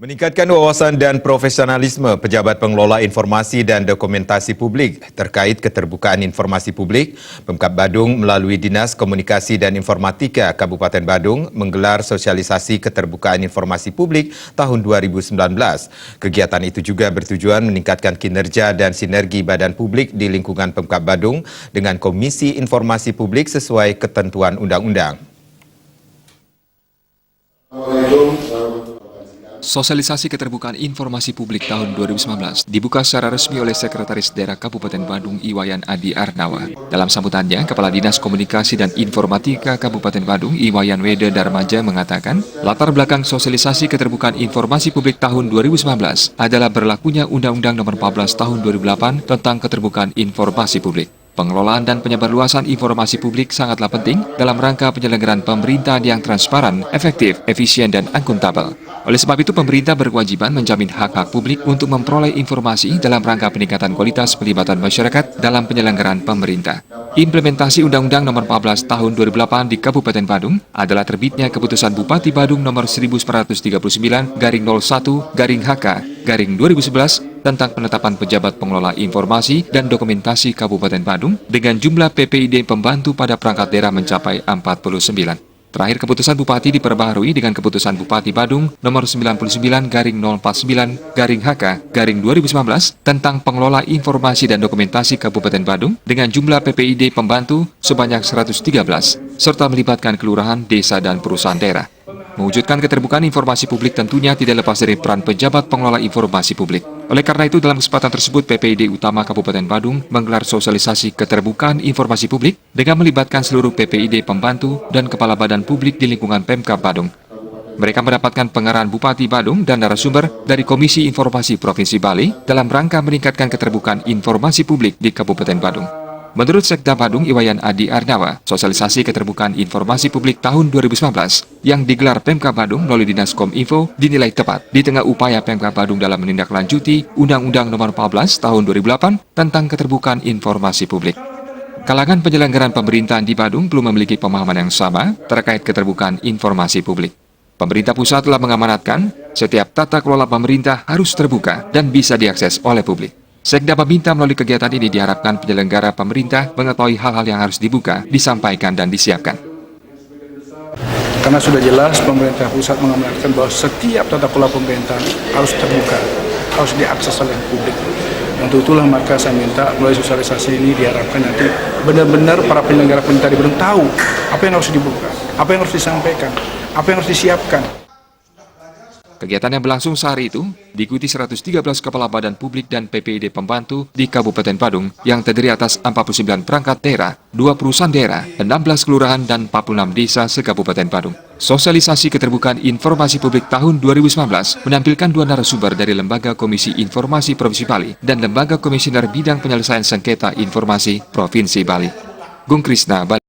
Meningkatkan wawasan dan profesionalisme pejabat pengelola informasi dan dokumentasi publik terkait keterbukaan informasi publik, Pemkab Badung melalui Dinas Komunikasi dan Informatika Kabupaten Badung menggelar sosialisasi keterbukaan informasi publik tahun 2019. Kegiatan itu juga bertujuan meningkatkan kinerja dan sinergi badan publik di lingkungan Pemkab Badung dengan Komisi Informasi Publik sesuai ketentuan undang-undang. Sosialisasi keterbukaan informasi publik tahun 2019 dibuka secara resmi oleh Sekretaris Daerah Kabupaten Badung Iwayan Adi Arnawa. Dalam sambutannya, Kepala Dinas Komunikasi dan Informatika Kabupaten Badung Iwayan Wede Darmaja mengatakan, latar belakang sosialisasi keterbukaan informasi publik tahun 2019 adalah berlakunya Undang-Undang Nomor 14 Tahun 2008 tentang keterbukaan informasi publik. Pengelolaan dan penyebarluasan informasi publik sangatlah penting dalam rangka penyelenggaraan pemerintahan yang transparan, efektif, efisien, dan akuntabel. Oleh sebab itu, pemerintah berkewajiban menjamin hak-hak publik untuk memperoleh informasi dalam rangka peningkatan kualitas pelibatan masyarakat dalam penyelenggaraan pemerintah. Implementasi Undang-Undang Nomor 14 Tahun 2008 di Kabupaten Badung adalah terbitnya Keputusan Bupati Badung Nomor 1939/0/HK/2011 tentang penetapan pejabat pengelola informasi dan dokumentasi Kabupaten Badung dengan jumlah PPID pembantu pada perangkat daerah mencapai 49. Terakhir, Keputusan Bupati diperbaharui dengan Keputusan Bupati Badung Nomor 99/049/HK/2019 tentang pengelola informasi dan dokumentasi Kabupaten Badung dengan jumlah PPID pembantu sebanyak 113, serta melibatkan kelurahan, desa, dan perusahaan daerah. Mewujudkan keterbukaan informasi publik tentunya tidak lepas dari peran pejabat pengelola informasi publik. Oleh karena itu, dalam kesempatan tersebut, PPID Utama Kabupaten Badung menggelar sosialisasi keterbukaan informasi publik dengan melibatkan seluruh PPID pembantu dan kepala badan publik di lingkungan Pemkab Badung. Mereka mendapatkan pengarahan Bupati Badung dan narasumber dari Komisi Informasi Provinsi Bali dalam rangka meningkatkan keterbukaan informasi publik di Kabupaten Badung. Menurut Sekda Badung Iwayan Adi Arnawa, sosialisasi keterbukaan informasi publik tahun 2019 yang digelar Pemkab Badung melalui Dinas Kominfo dinilai tepat di tengah upaya Pemkab Badung dalam menindaklanjuti Undang-Undang Nomor 14 Tahun 2008 tentang keterbukaan informasi publik. Kalangan penyelenggaraan pemerintahan di Badung belum memiliki pemahaman yang sama terkait keterbukaan informasi publik. Pemerintah pusat telah mengamanatkan setiap tata kelola pemerintah harus terbuka dan bisa diakses oleh publik. Sekda meminta melalui kegiatan ini diharapkan penyelenggara pemerintah mengetahui hal-hal yang harus dibuka, disampaikan, dan disiapkan. Karena sudah jelas pemerintah pusat mengamanatkan bahwa setiap tata kelola pemerintahan harus terbuka, harus diakses oleh publik. Untuk itulah maka saya minta melalui sosialisasi ini diharapkan nanti benar-benar para penyelenggara pemerintah di Badung tahu apa yang harus dibuka, apa yang harus disampaikan, apa yang harus disiapkan. Kegiatan yang berlangsung sehari itu diikuti 113 kepala badan publik dan PPID pembantu di Kabupaten Badung yang terdiri atas 49 perangkat daerah, 2 perusahaan daerah, 16 kelurahan, dan 46 desa se-Kabupaten Badung. Sosialisasi keterbukaan informasi publik tahun 2019 menampilkan 2 narasumber dari Lembaga Komisi Informasi Provinsi Bali dan Lembaga Komisioner Bidang Penyelesaian Sengketa Informasi Provinsi Bali. Gung Krisna, Bali.